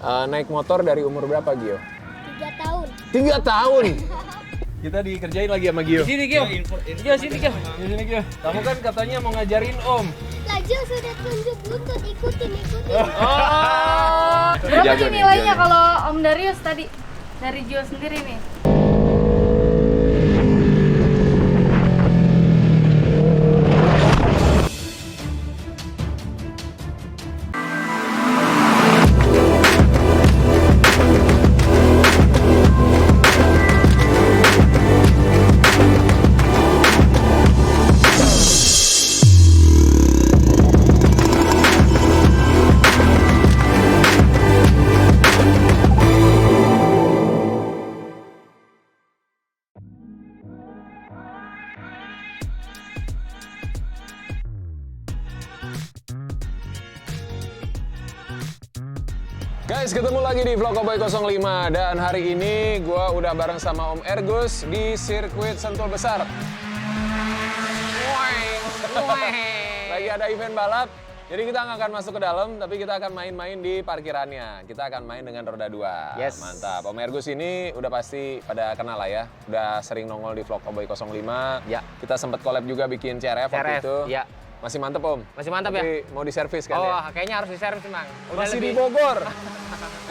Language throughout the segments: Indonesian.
naik motor dari umur berapa, Gio? 3 tahun. 3 tahun? Kita dikerjain lagi sama Gio. Sini Gio. Gio sini Gio. Sini Gio. Kamu kan katanya mau ngajarin Om. Lajur sudah tunjuk buntut, ikutin. Oh. Berapa Jago nih nih, nilainya jago. kalau Om Darius tadi? Dari Gio sendiri nih. Guys, ketemu lagi di Vlog Cowboy 05 dan hari ini gua udah bareng sama Om Ergus di sirkuit Sentul Besar. Lagi ada event balap. Jadi kita nggak akan masuk ke dalam, tapi kita akan main-main di parkirannya. Kita akan main dengan roda 2. Yes. Mantap. Om Ergus ini udah pasti pada kenal lah ya. Udah sering nongol di Vlog Cowboy 05. Ya. Kita sempat collab juga bikin CRF waktu itu. ya. Masih mantep, Om? Masih mantap Tapi mau diservis kan Oh, ya? kayaknya harus diservis, Bang. Masih di Bogor.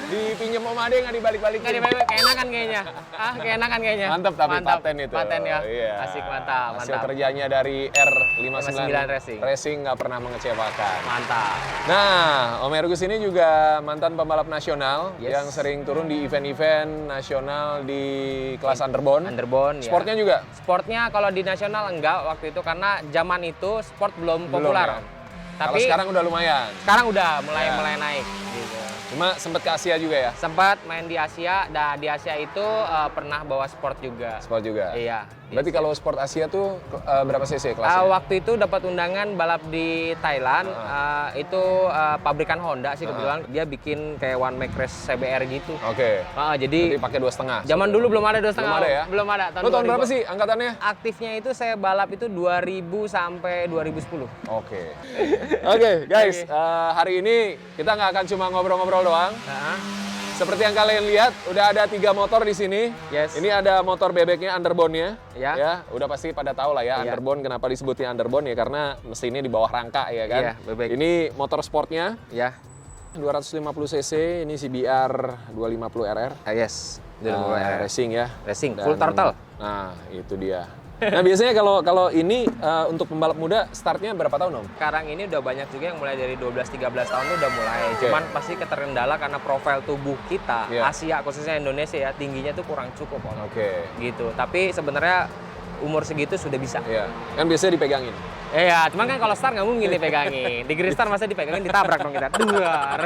Dipinjem Om Ade nggak dibalik-balikin. Nggak dibalik, keenakan kayaknya. Keenakan kayaknya. Mantap tapi paten itu. Paten ya. Iya. Asik, mantap, Hasil mantap. kerjanya dari R59 Racing. Racing nggak pernah mengecewakan. Mantap. Nah, Om Ergus ini juga mantan pembalap nasional Yes. yang sering turun di event-event nasional di kelas underbone. Underbone ya. Sportnya juga? Sportnya kalau di nasional enggak waktu itu karena zaman itu sport belum Belum, populer. ya? Kalau sekarang udah lumayan. sekarang udah mulai Ya. naik gitu. Cuma sempet ke Asia juga ya? Sempat main di Asia, dan di Asia itu pernah bawa sport juga. Sport juga? Iya. Berarti kalau sport Asia tuh berapa cc kelasnya? Waktu itu dapat undangan balap di Thailand, itu pabrikan Honda sih kebetulan. Dia bikin kayak one make race CBR gitu. Oke. Jadi Berarti pakai 2,5. zaman dulu belum ada 2,5. Belum ada ya? Belum ada. Lo tahun 2000. berapa sih angkatannya? Aktifnya itu saya balap itu 2000 sampai 2010. Oke. Oke, guys. Hari ini kita nggak akan cuma ngobrol-ngobrol doang. Nah, Seperti yang kalian lihat, udah ada 3 motor di sini. Yes. Ini ada motor bebeknya underbone-nya. Ya. Udah pasti pada tahu lah ya, Iya. underbone kenapa disebutnya underbone ya, karena mesinnya di bawah rangka ya kan. Iya, bebek. Ini motor sportnya, ya. 250 cc, ini CBR 250 RR. Yes. Racing ya. Racing, Dan- full throttle. Nah, itu dia. Nah, biasanya kalau ini untuk pembalap muda startnya berapa tahun, Om? Sekarang ini udah banyak juga yang mulai dari 12-13 tahun tuh udah mulai. Oke. Cuman pasti keterkendala karena profil tubuh kita, Iya. Asia khususnya Indonesia ya, tingginya tuh kurang cukup, Om. Oke. Gitu. Tapi sebenarnya umur segitu sudah bisa. Iya. Kan biasanya dipegangin. Iya, cuman kan kalau start nggak mungkin dipegangin. Di Gristar masa dipegangin ditabrak dong kita. Duar.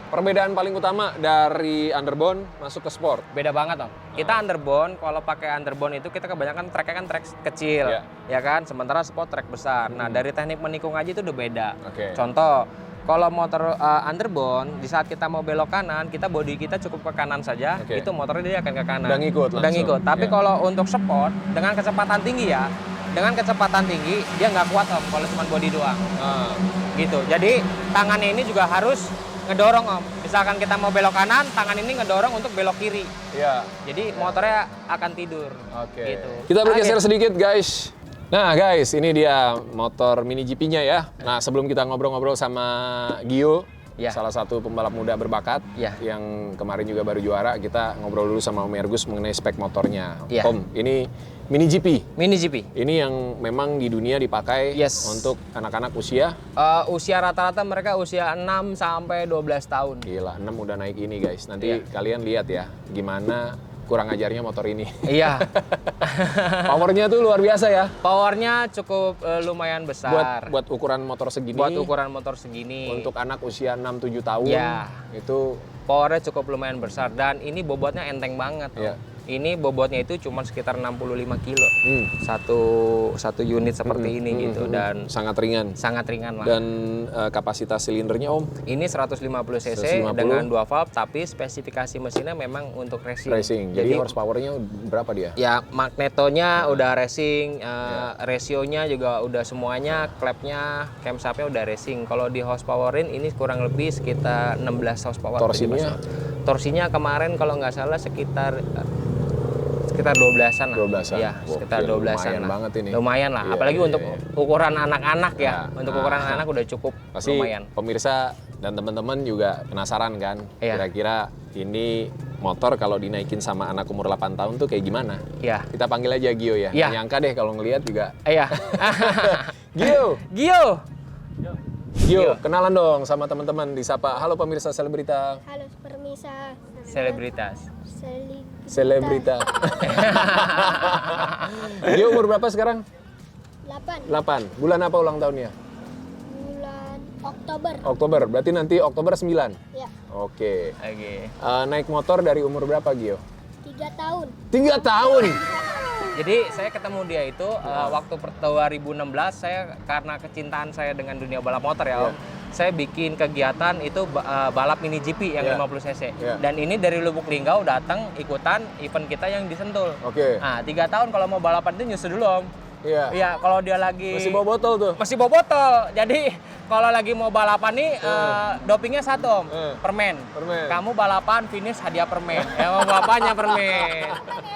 Perbedaan paling utama dari underbone masuk ke sport. Beda banget, Om. Kita underbone, kalau pakai underbone itu kita kebanyakan tracknya kan track kecil, Iya. ya kan? Sementara sport track besar. Nah, dari teknik menikung aja itu udah beda. Oke. Contoh, kalau motor underbone, di saat kita mau belok kanan, kita body kita cukup ke kanan saja, Oke. itu motornya dia akan ke kanan. Udah ngikut Udah langsung. ngikut. Tapi Iya. kalau untuk sport, dengan kecepatan tinggi ya, dengan kecepatan tinggi, dia nggak kuat, Om, kalau cuma body doang. Ah, Gitu. Jadi tangannya ini juga harus ngedorong, Om. Misalkan kita mau belok kanan, tangan ini ngedorong untuk belok kiri. iya. Jadi motornya akan tidur. Oke. Gitu. Kita bergeser Oke. sedikit, guys. Nah, guys, ini dia motor mini GP-nya ya. Nah, sebelum kita ngobrol-ngobrol sama Gio, Ya. salah satu pembalap muda berbakat Ya. yang kemarin juga baru juara, kita ngobrol dulu sama Om Ergus mengenai spek motornya. Ya. Om, ini mini GP. Mini GP. Ini yang memang di dunia dipakai Yes. untuk anak-anak usia Usia rata-rata mereka usia 6 sampai 12 tahun. gila, 6 udah naik ini, guys. Nanti Iya. kalian lihat ya gimana kurang ajarnya motor ini. Iya. Powernya tuh luar biasa ya. Powernya cukup lumayan besar. Buat ukuran motor segini. Buat ukuran motor segini. Untuk anak usia 6-7 tahun Ya. itu Powernya cukup lumayan besar dan ini bobotnya enteng banget. Om. ya. Ini bobotnya itu cuma sekitar 65 kilo. Satu unit seperti ini gitu dan Sangat ringan. sangat ringan lah. Dan kapasitas silindernya Om? Ini 150 cc 150. dengan 2 valve, tapi spesifikasi mesinnya memang untuk racing. Racing. Jadi horsepower-nya berapa dia? Ya magnetonya udah racing, rasionya juga udah semuanya, klepnya, camshaftnya udah racing. Kalau di horsepowerin ini kurang lebih sekitar 16 horsepower. Torsinya? Torsinya kemarin kalau nggak salah sekitar 12-an lah. 12-an. Iya, sekitar 12-an lumayan lah. banget ini. Lumayan lah, Iya, apalagi iya, untuk iya. ukuran anak-anak ya. Ya. Untuk ukuran anak udah cukup Pasti lumayan. pemirsa dan teman-teman juga penasaran kan? Iya. Kira-kira ini motor kalau dinaikin sama anak umur 8 tahun tuh kayak gimana? Iya. Kita panggil aja Gio ya. Iya. Nyangka deh kalau ngelihat juga. Iya. Gio! Gio. Gio, kenalan dong sama teman-teman, disapa. Halo pemirsa selebrita. Halo permisa. Selebritas. Selebrita. Gio umur berapa sekarang? 8 8. Bulan apa ulang tahunnya? bulan Oktober. Oktober. Berarti nanti Oktober 9. Ya, Oke. Oke. Naik motor dari umur berapa Gio? 3 tahun. 3 tahun. Jadi saya ketemu dia itu waktu 2016 saya karena kecintaan saya dengan dunia balap motor ya Om. Saya bikin kegiatan itu balap mini GP yang 50 cc. Dan ini dari Lubuk Linggau datang ikutan event kita yang di Sentul. Oke. Nah 3 tahun kalau mau balapan itu nyusul dulu Om. Iya. Iya kalau dia lagi Masih bawa botol tuh. masih bawa botol. Jadi kalau lagi mau balapan nih dopingnya satu Om, permen. Permen. Kamu balapan finish hadiah permen. Ya mau bapaknya permen.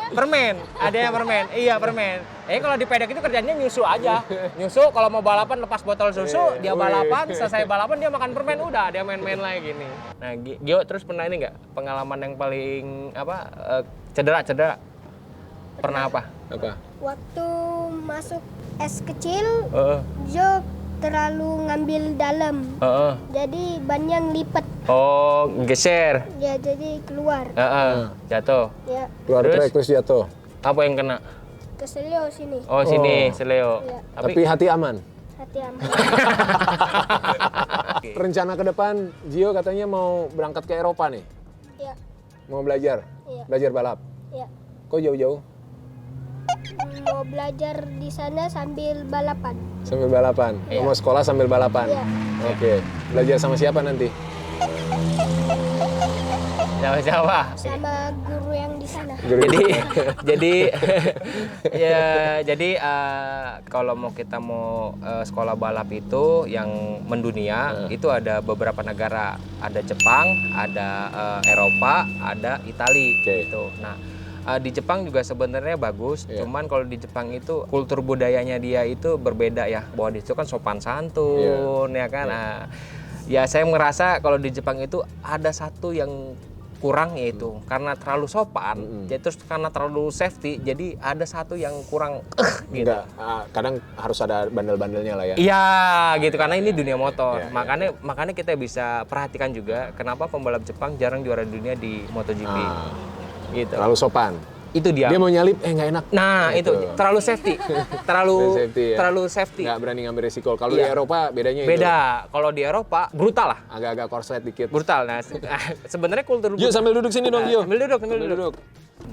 Permen, ada yang permen. Iya permen. Kalau di pedek itu kerjanya nyusu aja. Nyusu kalau mau balapan lepas botol susu, dia balapan, selesai balapan dia makan permen udah, dia main-main lagi gini. Nah, Gio terus pernah ini nggak pengalaman yang paling cedera? Pernah apa? Apa? Waktu masuk es kecil, Jo terlalu ngambil dalam. Jadi bannya lipet. Oh, geser. Ya, jadi keluar. Jatuh. Ya, Keluar trek terus jatuh. Apa yang kena? ke Selio sini. Oh, sini, Seleo. Iya. Tapi hati aman. Hati aman. Rencana ke depan Gio katanya mau berangkat ke Eropa nih. Ya, Mau belajar. Iya. Belajar balap. ya. Kok jauh-jauh? Mau belajar di sana sambil balapan. Sambil balapan. Iya. Mau sekolah sambil balapan. Iya. Oke. Belajar sama siapa nanti? Jawa-Jawa. Sama guru yang di sana. Jadi kalau kita mau sekolah balap itu yang mendunia itu ada beberapa negara, ada Jepang, ada Eropa, ada Itali gitu. Nah di Jepang juga sebenarnya bagus, cuman kalau di Jepang itu kultur budayanya dia itu berbeda ya, bahwa di situ kan sopan santun ya kan. Ya saya merasa kalau di Jepang itu ada satu yang kurang yaitu karena terlalu sopan, ya terus karena terlalu safety, jadi ada satu yang kurang gitu. Enggak, kadang harus ada bandel-bandelnya lah ya. Iya gitu, karena ini dunia motor. Makanya kita bisa perhatikan juga kenapa pembalap Jepang jarang juara dunia di MotoGP. Gitu. Terlalu sopan. Itu dia. Dia mau nyalip, nggak enak. Nah Gitu. itu terlalu safety, terlalu safety. Nggak berani ngambil resiko. Kalau di Eropa bedanya itu. Beda. Kalau di Eropa brutal lah. Agak-agak korslet dikit. Brutal. Nah sebenarnya kultur. Gio sambil duduk sini dong Gio. Sambil duduk.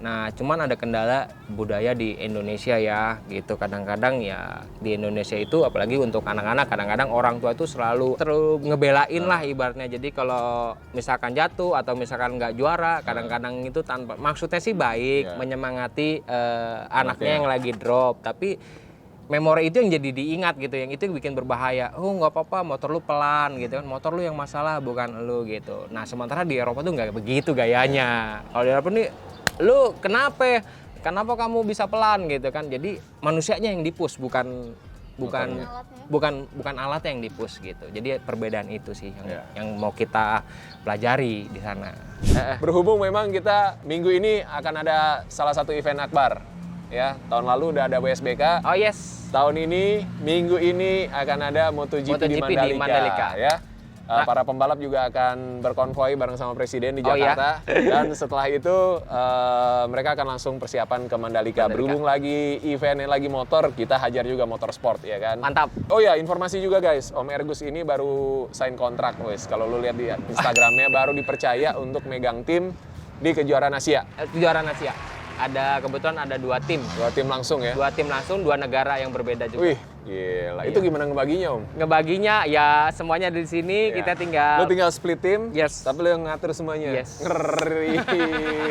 Nah, cuman ada kendala budaya di Indonesia ya, gitu. Kadang-kadang ya di Indonesia itu, apalagi untuk anak-anak, kadang-kadang orang tua itu selalu ngebelain lah ibaratnya. Jadi kalau misalkan jatuh atau misalkan nggak juara, kadang-kadang itu tanpa maksudnya sih baik, menyemangati anaknya yang lagi drop, tapi memori itu yang jadi diingat gitu, yang itu bikin berbahaya. Oh nggak apa-apa, motor lu pelan gitu kan, motor lu yang masalah bukan lu gitu. Nah sementara di Eropa tuh nggak begitu gayanya. Kalau di Eropa nih, lu kenapa kamu bisa pelan gitu kan? Jadi manusianya yang dipush, bukan alatnya yang dipush gitu. Jadi perbedaan itu sih yang mau kita pelajari di sana. Berhubung memang kita minggu ini akan ada salah satu event akbar. Ya, tahun lalu udah ada WSBK. Oh yes. Tahun ini, minggu ini akan ada MotoGP di Mandalika. Ya. Para pembalap juga akan berkonvoi bareng sama Presiden di Jakarta. Dan setelah itu mereka akan langsung persiapan ke Mandalika. Berhubung lagi eventnya lagi motor, kita hajar juga motorsport ya kan. Mantap. Oh ya, informasi juga guys, Om Ergus ini baru sign kontrak wes. Kalau lu lihat di Instagramnya baru dipercaya untuk megang tim di kejuaraan Asia. Kejuaraan Asia. ada kebetulan ada 2 tim. 2 tim langsung ya? 2 tim langsung, 2 negara yang berbeda juga. Wih, gila. Itu gimana ngebaginya, Om? Ngebaginya ya semuanya ada di sini, Iya. kita tinggal. Lo tinggal split tim, Yes. tapi lo yang ngatur semuanya. Yes. Ngeri.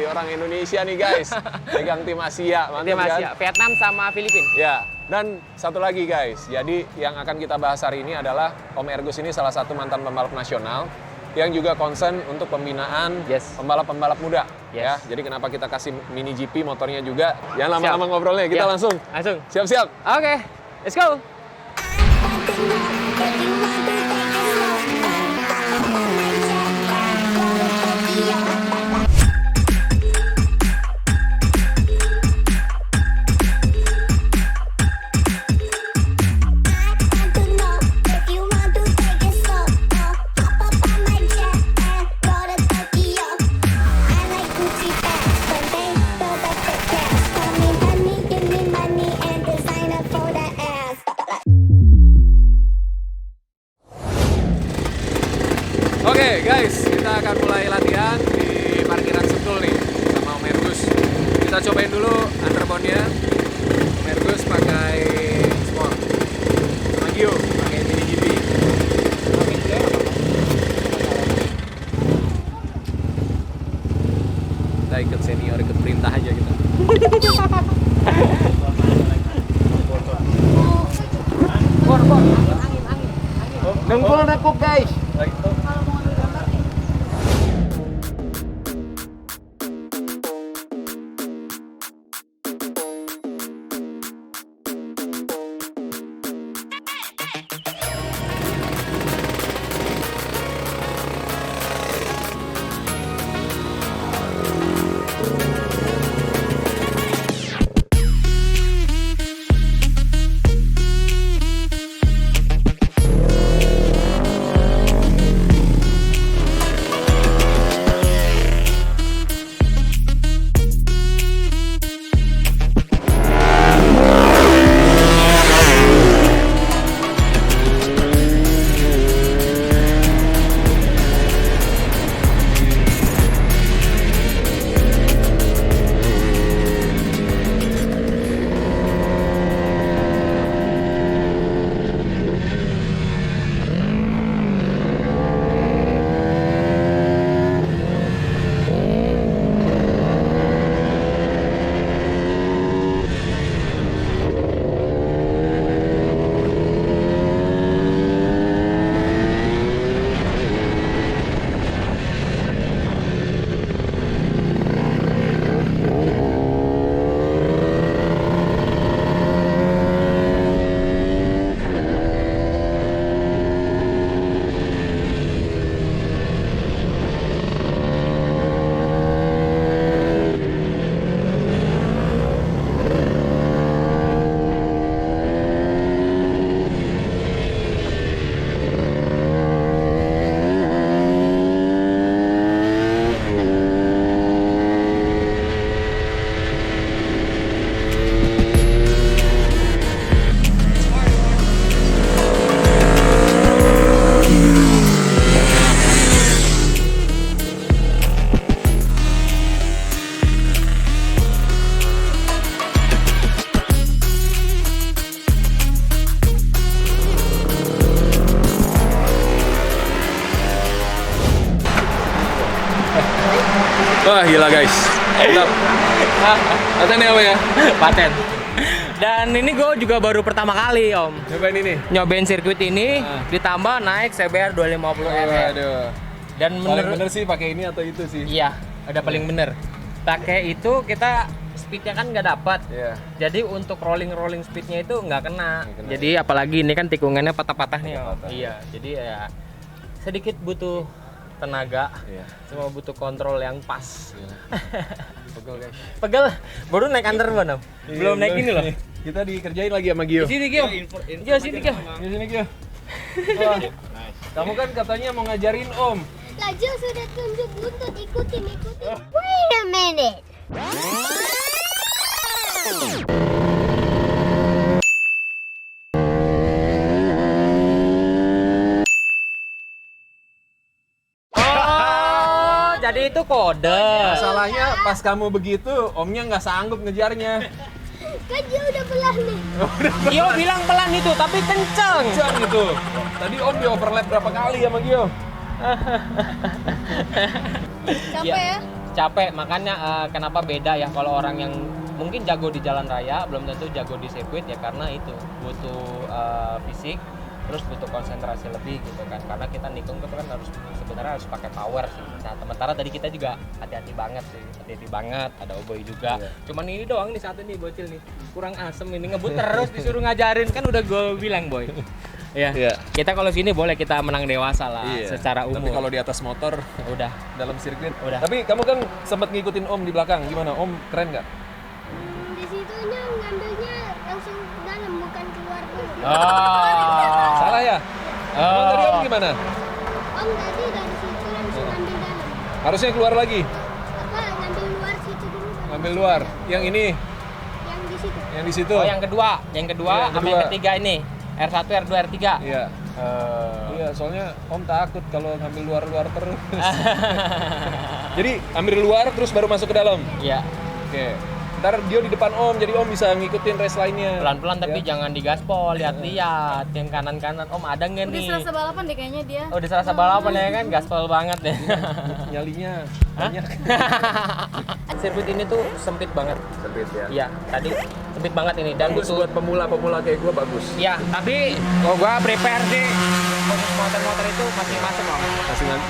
Orang Indonesia nih guys, pegang tim Asia, mantap Tim kan? Asia, Vietnam sama Filipina. Ya, dan satu lagi guys, jadi yang akan kita bahas hari ini adalah Om Ergus ini salah satu mantan pembalap nasional yang juga concern untuk pembinaan Yes. pembalap-pembalap muda. Yes. Ya, jadi kenapa kita kasih mini GP motornya juga? Jangan lama-lama ngobrolnya, kita Ya. langsung. Langsung. Siap-siap. Oke, let's go. Oke guys, kita akan mulai latihan di parkiran Sentul nih sama Om Ergus. Kita cobain dulu underbone-nya. Om Ergus pakai Sport. Magio pakai mini GP. Kita ikut senior, ikut perintah aja kita. Dengkul nekuk guys. Wah gila guys. Mantap. Patennya apa ya? Paten. Dan ini gue juga baru pertama kali Om Cobain ini. nyobain sirkuit ini, ditambah naik CBR 250 RR. Waduh. Dan Paling bener sih pakai ini atau itu sih? Iya, ada paling bener. Pakai itu kita speednya kan nggak dapat. Iya. Jadi untuk rolling speednya itu nggak kena. Nggak kena. Jadi apalagi ini kan tikungannya patah-patah nih. Om. Patah-patah. Iya, jadi ya sedikit butuh tenaga, Iya. cuma butuh kontrol yang pas. Pegel guys. Pegel, baru naik underbone Om. Belum naik ini loh. Kita dikerjain lagi sama Gio. Di sini Gio. Gio sini Gio. Di sini Gio. Wah, kamu kan katanya mau ngajarin Om. Laju sudah tunjuk buntut, ikutin. Wait a minute. Oh, jadi itu kode. Masalahnya pas kamu begitu, omnya nggak sanggup ngejarnya. Kan dia udah pelan nih. Gio bilang pelan itu, tapi kenceng. Kencang gitu. Tadi om di overlap berapa kali sama Gio? Capek ya? Capek, makanya kenapa beda ya kalau orang yang mungkin jago di jalan raya belum tentu jago di sirkuit ya, karena itu butuh fisik, terus butuh konsentrasi lebih gitu kan, karena kita nikung itu kan harus sebenarnya harus pakai power sih. Nah sementara tadi kita juga hati-hati banget sih, hati-hati banget, ada oboy juga. Cuman ini doang nih satu nih bocil nih kurang asem, ini ngebut terus disuruh ngajarin, kan udah gue bilang boy. Ya, kita kalau sini boleh kita menang dewasa lah secara umum. Tapi kalau di atas motor udah dalam sirkuit udah. Tapi kamu kan sempat ngikutin om di belakang, gimana om, keren nggak? Di situnya ngambilnya langsung ke dalam, bukan keluar dulu. Salah ya? Emang tadi om gimana? Om tadi dari situ langsung ngambil dalam. Harusnya keluar lagi, Apa ngambil luar situ dulu? ambil luar. Yang ini, Yang di situ. yang di situ. Oh yang kedua sama yang ketiga ini R1, R2, R3. Iya. Iya, soalnya om takut kalau ngambil luar-luar terus. Jadi ambil luar terus baru masuk ke dalam. Iya. Oke. Ntar Gio di depan om, jadi om bisa ngikutin race lainnya. Pelan-pelan tapi Ya. jangan digaspol, lihat-lihat yang kanan-kanan. Om ada nggak Udah nih? serasa balapan deh kayaknya dia. Oh, udah serasa balapan ya kan, gaspol banget deh. Nyalinya Hah? banyak. Sirkuit ini tuh sempit banget. Sempit ya. Iya, tadi sempit banget ini dan Bagus butuh. buat pemula-pemula kayak gua bagus. Iya, tapi kalau gua prepare sih khusus motor-motor itu masih masuk loh.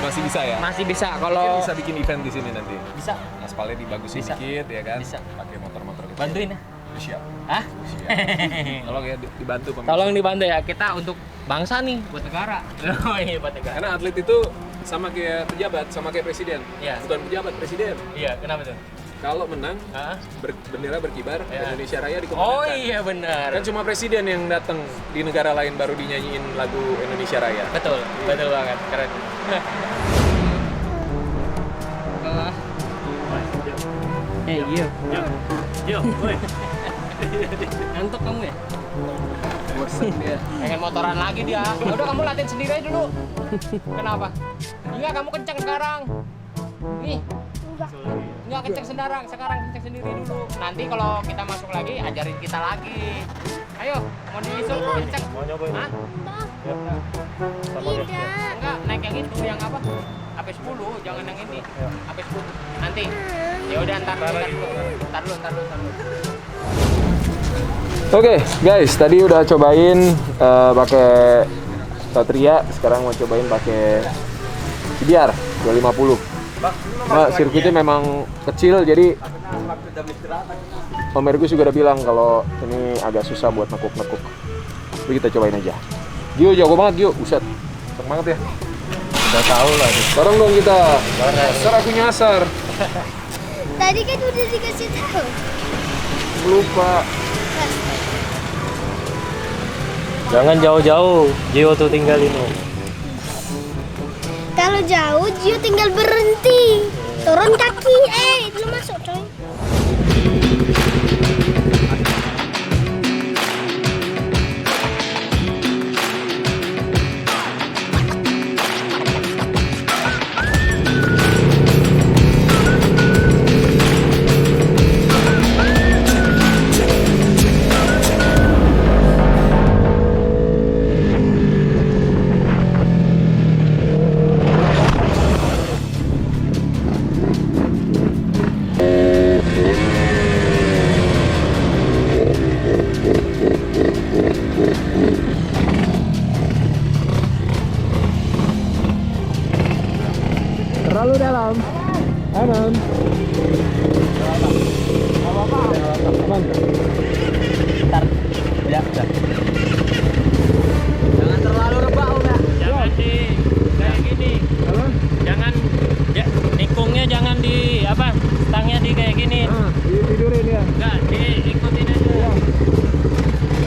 Masih bisa ya? Masih bisa Mungkin kalau bisa bikin event di sini nanti. bisa. Aspalnya dibagusin Bisa. dikit ya kan? Bisa. Pakai motor-motor kecil. Bantuin ya. Siap. Hah? Siap. Tolong ya dibantu pemirsa. Tolong dibantu ya, kita untuk bangsa nih, buat negara. Oh iya, buat negara. Karena atlet itu sama kayak pejabat, sama kayak presiden. Iya. Bukan pejabat, presiden. Iya, kenapa tuh? Kalau menang, Hah? bendera berkibar, Iya. Indonesia Raya dikumandangkan. Oh iya benar. Kan cuma presiden yang datang di negara lain baru dinyanyiin lagu Indonesia Raya. Betul, betul banget, keren. Gio. Gio, woi. Ngantuk kamu ya? Bosen dia. Pengen motoran lagi dia. Ya udah kamu latihan sendiri aja dulu. Kenapa? Enggak, kamu kenceng sekarang. Nih. Enggak kenceng sekarang kenceng sendiri dulu. Nanti kalau kita masuk lagi, ajarin kita lagi. Ayo, mau diisup kenceng. Mau nyobain? Hah? Tidak. Enggak, naik yang itu, yang apa? AP10, jangan yang ini. AP10. Nanti. Ya udah ntar dulu. Oke, guys, tadi udah cobain pakai Satria, sekarang mau cobain pakai CBR 250. Nah, sirkuitnya memang kecil, jadi Om Ergus juga udah bilang kalau ini agak susah buat nekuk-nekuk. Jadi kita cobain aja. Gio jago banget, Gio. Buset. Seneng banget ya. Udah tahu lah. Bareng dong kita. Nyasar aku nyasar. Tadi kan udah dikasih tahu. Lupa. Jangan jauh-jauh, Gio tuh tinggalin lo. Kalau jauh, Gio tinggal berhenti. Turun kaki, belum masuk coy. Terlalu dalam. Aman. Aman. Ya, udah. Jangan terlalu rebah, udah. Jangan di kayak gini. Jangan ya, nikungnya jangan di apa? Stangnya di kayak gini. Tidurin ya. Enggak, diikutin aja.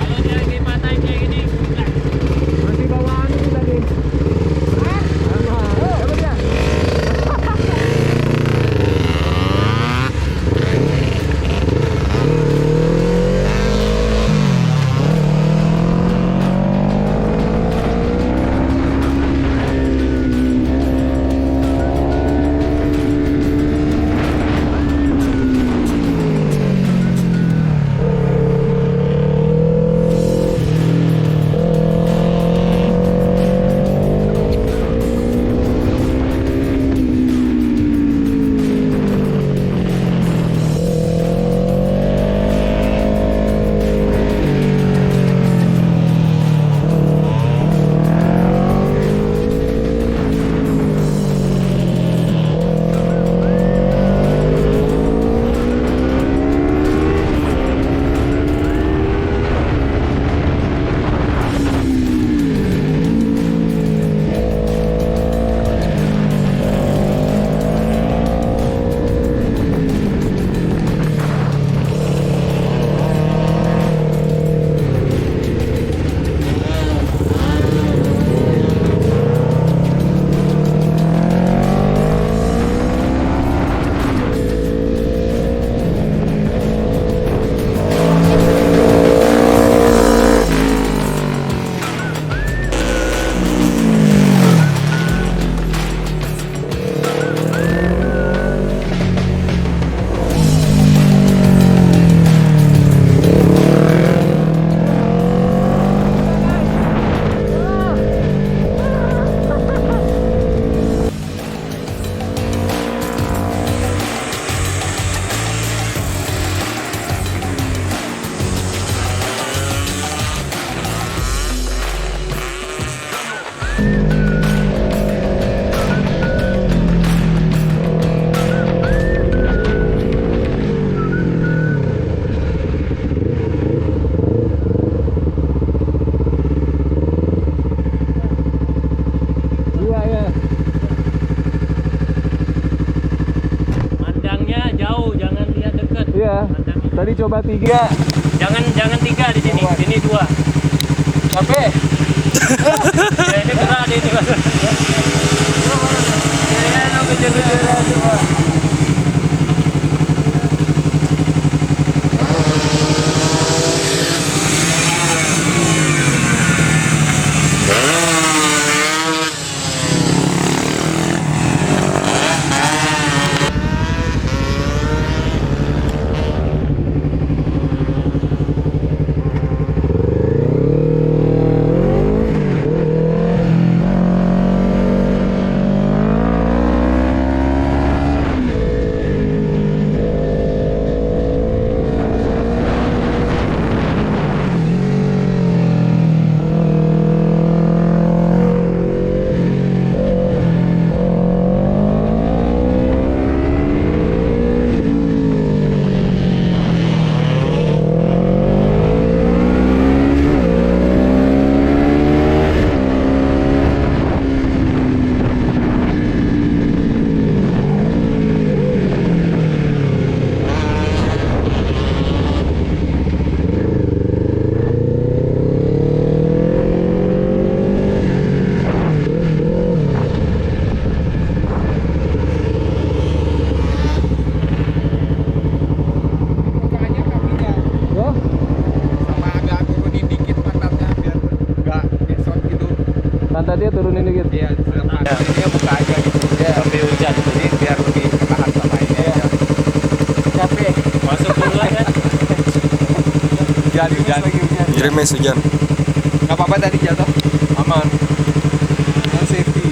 Kalau dia lagi patahin kayak gini, enggak. Masih bawaan ini tadi. Coba dia. Tadi coba 3. Jangan 3 di sini. Sini 2. Capek. Ya, ini berat ini, Mas. Pantatnya turunin dikit. Iya, dia buka aja gitu. Ya, sampai hujan. Jadi biar lebih tahan sama ini aja. Capek. Masuk duluan kan. Hujan. Kirim mes hujan. Nggak apa-apa tadi jatuh. Aman. Kan safety.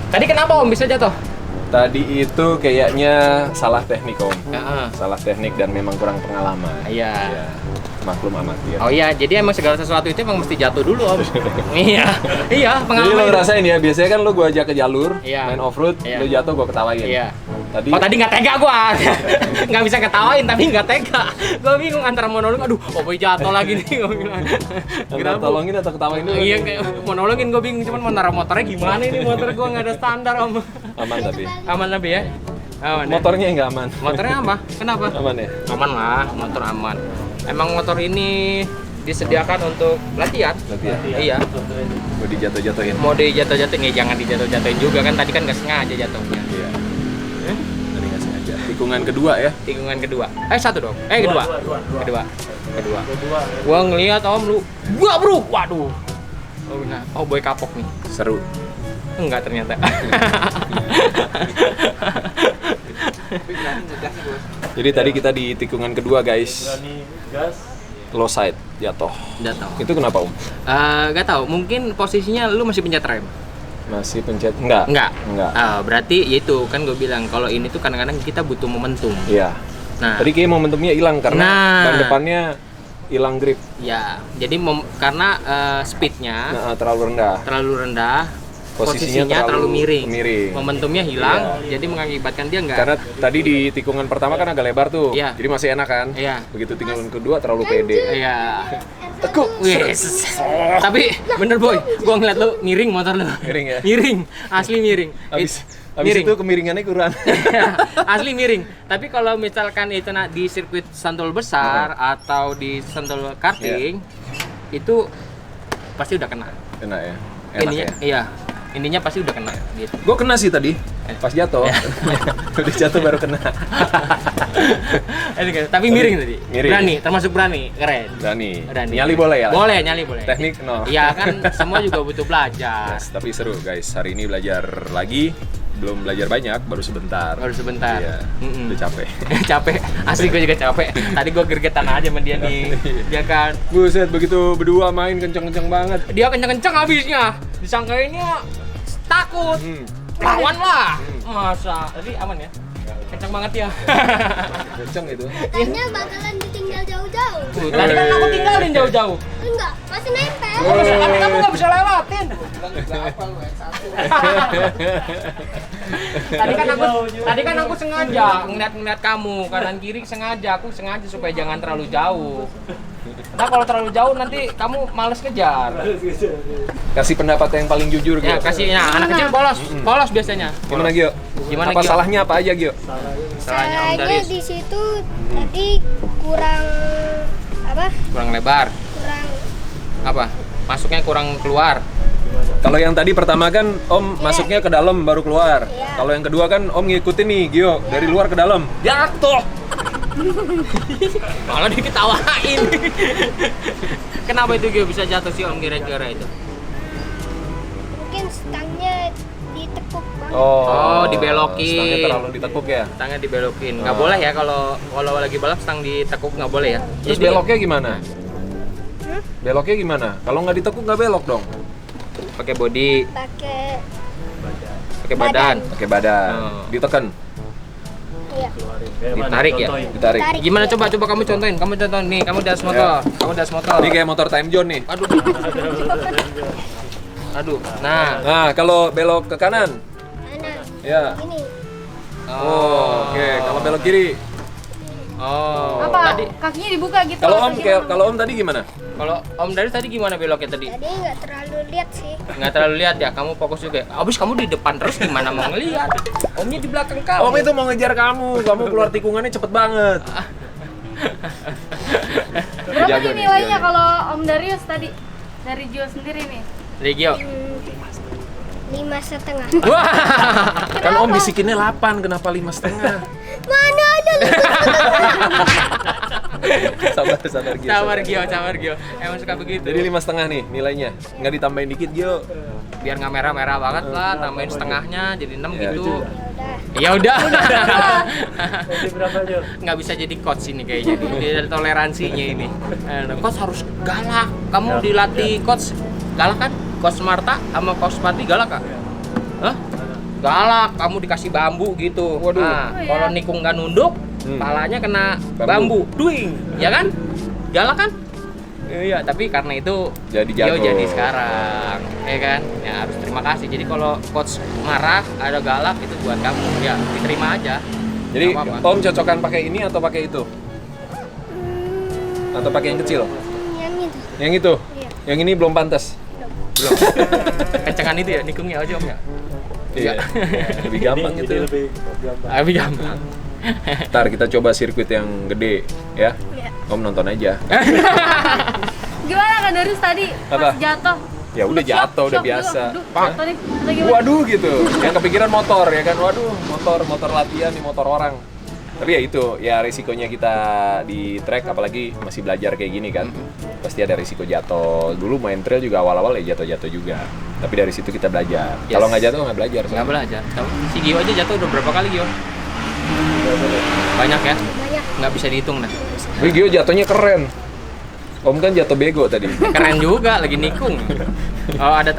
Tadi kenapa Om bisa jatuh? Tadi itu kayaknya salah teknik Om. Ya, Salah teknik dan memang kurang pengalaman. iya. Ya, maklum amatir. Oh iya, jadi emang segala sesuatu itu emang mesti jatuh dulu Om. Iya, iya Jadi pengalaman. lo itu. ngerasain ya, biasanya kan lo gua ajak ke jalur, Iya. main off-road, Iya. lo jatuh gua ketawain. Iya. Tadi, Oh tadi nggak tega gua, nggak bisa ketawain tapi nggak tega. Gua bingung antara monolog, aduh, oh boy jatuh lagi nih. Gua bilang. antara tolongin atau ketawain dulu. Iya kayak monologin gua bingung, cuman mau naruh motornya gimana ini motor gua nggak ada standar Om. Aman tapi. Aman lebih ya? Aman. Ya? Motornya nggak aman. Motornya apa? Kenapa? Aman ya? Aman lah, motor aman. Emang motor ini disediakan untuk latihan. Latihan. Iya. Mau dijatuh-jatuhin. Mau dijatuh-jatuhin, ya jangan dijatuh-jatuhin juga kan tadi kan nggak sengaja jatuhnya. Iya. Tadi nggak sengaja. Tikungan kedua ya. Tikungan kedua. Satu dong. Kedua. Kedua. Gua ngeliat Om lu. Gua bro. Waduh. Oh boy kapok nih. Seru. Enggak ternyata. Jadi tadi kita di tikungan kedua guys. Berani gas. Low side jatuh. Jatuh. Itu kenapa Om? Gak tahu. Mungkin posisinya lu masih pencet rem. Masih pencet? Enggak. Enggak. Enggak. Berarti yaitu kan gue bilang kalau ini tuh kadang-kadang kita butuh momentum. Iya. Nah. Tadi kayak momentumnya hilang karena Nah. ban depannya hilang grip. Ya. Jadi karena speednya Nah, terlalu rendah. posisinya terlalu miring. miring. Momentumnya hilang, jadi mengakibatkan dia nggak. Karena tadi di tikungan pertama kan agak lebar tuh, Iya. jadi masih enak kan. Iya. Begitu tikungan kedua terlalu pede. Iya. Tekuk. Yes. Tapi bener boy, gua ngeliat lu miring motor lu. Miring ya? Miring, asli miring. Habis miring. itu kemiringannya kurang. Asli miring. Tapi kalau misalkan itu di sirkuit sentul besar atau di sentul karting, itu pasti udah kena. Kena ya. Enak Ininya, ya. iya. Ininya pasti udah kena gitu. Gue kena sih tadi, pas jatuh. Udah jatuh baru kena. Tapi miring tadi. Miring. Berani, termasuk berani, keren. Berani. Berani. Nyali boleh ya? Boleh, nyali boleh. Teknik no. Iya kan, semua juga butuh belajar. Yes, tapi seru guys. Hari ini belajar lagi. Belum belajar banyak, baru sebentar. Baru sebentar. Iya. Udah capek. Capek, asli gue juga capek. Tadi gue gergetan aja sama dia nih. Dia kan, Buset, begitu berdua main kenceng-kenceng banget. dia kenceng-kenceng habisnya. Disangkainnya takut. Lawan lah. Masa? Tadi aman ya? Kencang banget ya. Kenceng itu. Katanya bakalan ditinggal jauh-jauh. Tadi kan aku tinggalin jauh-jauh. Enggak, masih nempel. Tapi kamu nggak bisa lewatin. Tadi kan aku sengaja ngeliat kamu kanan kiri sengaja supaya jangan terlalu jauh. Nah kalau terlalu jauh nanti kamu males kejar. Kasih pendapat yang paling jujur Gio. Ya kasihnya anak kecil polos biasanya. Gimana Gio? Gimana, apa Gio? salahnya apa aja Gio? Salahnya Om Salahnya Daris di situ tadi kurang apa? kurang lebar. Kurang Apa? Masuknya kurang keluar. Kalau yang tadi pertama kan Om masuknya ke dalam baru keluar. Iya. Kalau yang kedua kan Om ngikutin nih Gio dari luar ke dalam. Jatuh. Malah diketawain. Kenapa itu Gio bisa jatuh sih Om kira-kira itu? mungkin stangnya ditekuk banget. Oh, dibelokin. Stangnya terlalu ditekuk ya. Stangnya dibelokin. Nggak boleh ya kalau lagi balap stang ditekuk nggak boleh ya. Terus Jadi- beloknya gimana? Beloknya gimana? Kalau nggak ditekuk nggak belok dong. pakai body, Pakai pakai badan. Pakai badan. Oh. Ditekan, iya. Ditarik ya? ditarik. Tarik. Gimana coba kamu contohin. Kamu contohin nih, kamu di atas motor. Kamu di atas motor. Ini kayak motor time zone nih. Aduh. Aduh. Nah. Nah, kalau belok ke kanan, Kanan. ya. Ini. Oh, oke. Kalau belok kiri, Oh. Apa? Tadi Kakinya dibuka gitu. kalau atau Om gimana? kalau Om tadi gimana? kalau Om dari tadi gimana beloknya tadi? Tadi nggak terlalu lihat sih. Nggak terlalu lihat ya, kamu fokus juga. Abis kamu di depan terus gimana mau ngelihat? Omnya di belakang kamu. Om itu mau ngejar kamu keluar tikungannya cepet banget. Berapa Jago nih nih, nilainya jago. kalau Om Darius tadi dari Gio sendiri nih? Regio. 5,5. Wah. Kan Om bisikinnya 8, kenapa 5,5? Mana ada sabar Gio. Sabar Gio. Emang suka begitu. Jadi 5,5 nih nilainya. Nggak ditambahin dikit Gio. Biar nggak merah-merah banget lah, tambahin setengahnya jadi 6 Ya, gitu. Udah. Ya udah. Jadi berapa Jo? Nggak bisa jadi coach ini kayaknya nih. Dia ada toleransinya ini. Coach harus galak. Kamu dilatih coach galak kan? Coach Marta sama Coach Pati galak kak? Hah? Galak. Kamu dikasih bambu gitu. Waduh. Nah, Oh, iya. kalau nikung nggak nunduk, palanya kena bambu. Duing, ya kan? Galak kan? Iya, tapi karena itu Jadi Gio jago. jadi sekarang, ya kan? Ya harus terima kasih. Jadi kalau coach marah, ada galak itu buat kamu, ya diterima aja. Jadi Nggak apa-apa. Om cocokan pakai ini atau pakai itu? Atau pakai yang kecil? Yang itu. Yang itu? Iya. Yang ini belum pantas? Belum. Kencengan itu ya, nikungnya aja om ya. Iya. Lebih gampang Ini gitu. lebih gampang. Lebih gampang. Ntar kita coba sirkuit yang gede ya. Iya. Om nonton aja. Gimana Kak Darius tadi Apa? pas jatuh? Ya udah Shock, jatuh udah shock biasa. dulu. Aduh, Pak. jatuh nih. Atau gimana? Waduh gitu. Yang kepikiran motor ya kan. Waduh, motor latihan nih motor orang. Tapi ya itu, ya risikonya kita di track apalagi masih belajar kayak gini kan. Pasti ada risiko jatuh. Dulu main trail juga awal-awal ya jatuh-jatuh juga. Tapi dari situ kita belajar. Yes. Kalau nggak jatuh nggak belajar. Nggak belajar. Si Gio aja jatuh udah berapa kali Gio? Banyak ya? Banyak. Nggak bisa dihitung dah. Wih, Gio jatuhnya keren. Om kan jatuh bego tadi. Keren juga, lagi nikung. Oh ada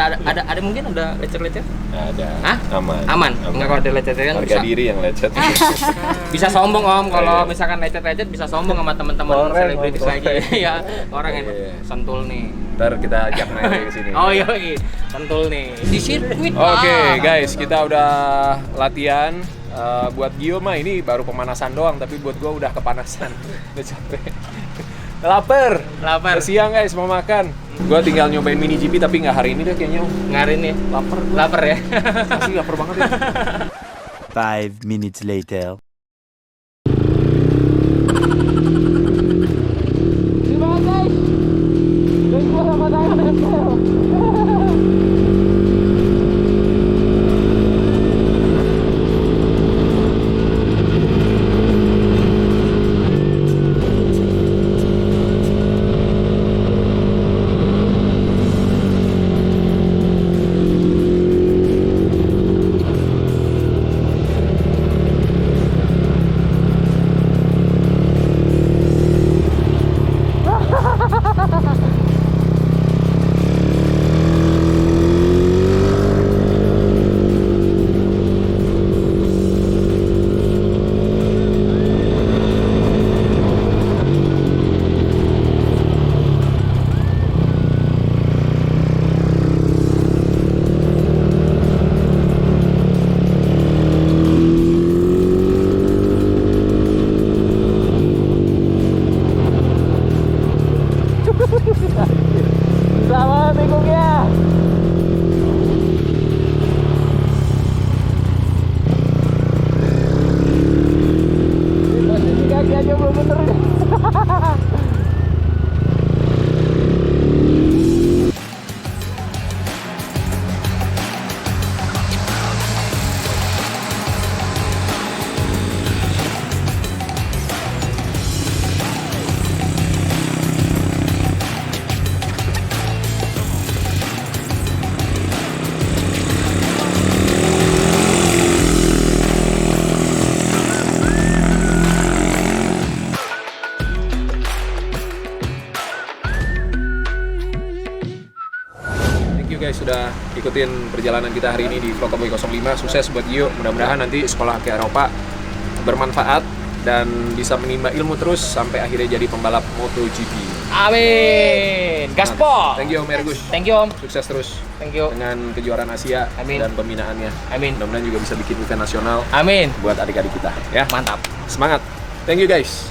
mungkin ada lecet-lecet? Ada. Hah? Aman. Aman. Enggak kalau ada lecet-lecet kan Harga bisa. diri yang lecet. Bisa sombong om kalau Iya. misalkan lecet-lecet bisa sombong sama teman-teman Koreng, selebritis koreng. lagi ya orang yang Iya. sentul nih. Ntar kita ajak naik ke sini. Oh iya, sentul nih di sirkuit. Oke Pak. guys, kita udah latihan. Buat Gio mah ini baru pemanasan doang, tapi buat gua udah kepanasan. Udah capek. Lapar. Lapar. Udah siang guys, mau makan. Gua tinggal nyobain mini GP tapi nggak hari ini deh kayaknya. Ngarin nih. Lapar ya. Masih lapar banget ya. 5 minutes later. ngikutin perjalanan kita hari ini di Vlogboy 05. Sukses buat Gio. Mudah-mudahan nanti sekolah ke Eropa bermanfaat dan bisa menimba ilmu terus sampai akhirnya jadi pembalap MotoGP. Amin. Gaspol. Thank you Om Ergus. Thank you Om. Sukses terus Thank you. dengan kejuaraan Asia Amin. dan pembinaannya. Amin. Mudah-mudahan juga bisa bikin event nasional Amin. buat adik-adik kita ya. Mantap. Semangat. Thank you guys.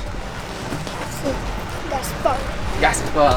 Gaspol. Gaspol.